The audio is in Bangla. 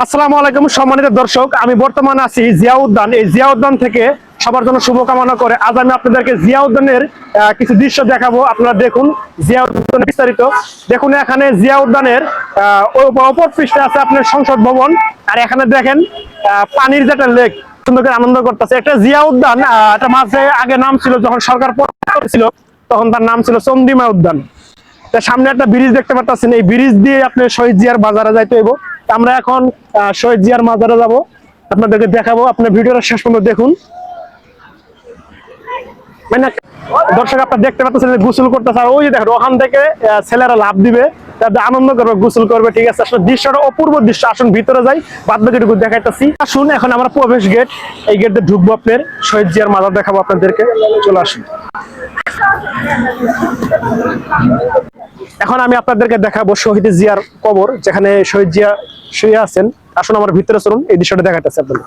আসসালামু আলাইকুম সম্মানিত দর্শক, আমি বর্তমানে আছি জিয়া উদ্যান। এই জিয়া উদ্যান থেকে সবার জন্য শুভকামনা করে আজ আমি আপনাদেরকে জিয়া উদ্যানের কিছু দৃশ্য দেখাবো। আপনারা দেখুন জিয়া উদ্যানের বিস্তারিত। দেখুন এখানে জিয়া উদ্যানের অপর পৃষ্ঠে আছে আপনার সংসদ ভবন, আর এখানে দেখেন পানির যেটা লেক, সুন্দর করে আনন্দ করতেছে। একটা জিয়া উদ্যান একটা মাঝে আগে নাম ছিল, যখন সরকার ছিল তখন তার নাম ছিল চন্দ্রিমা উদ্যান। সামনে একটা ব্রিজ দেখতে পাচ্ছেন, এই ব্রিজ দিয়ে আপনি শহীদ জিয়ার বাজারে যাইতে হইব। আমরা এখন শহীদ জিয়ার বাজারে যাব, আপনাদেরকে দেখাবো। আপনার ভিডিওটা শেষ পর্যন্ত দেখুন। মানে দর্শক আপনারা দেখতে পাচ্ছেন গোসল করতেছে, আর ওই যে দেখেন ওখান থেকে ছেলেরা লাভ দিবে, তাদের আনন্দ করবে, গোসল করবে। ঠিক আছে, আসলে দৃশ্যটা অপূর্ব দৃশ্য। আসুন ভিতরে যাই, বাদ বাকিটুকু দেখাইতেছি। আসুন এখন আমরা প্রবেশ গেট, এই গেট দিয়ে ঢুকবো, আপনার শহীদ জিয়ার মাজার দেখাবো আপনাদেরকে। চলে আসুন। এখন আমি আপনাদেরকে দেখাবো শহীদ জিয়ার কবর, যেখানে শহীদ জিয়া শুয়ে আছেন। আসুন আমার ভিতরে চলুন, এই দৃশ্যটা দেখাতেছি আপনাদের।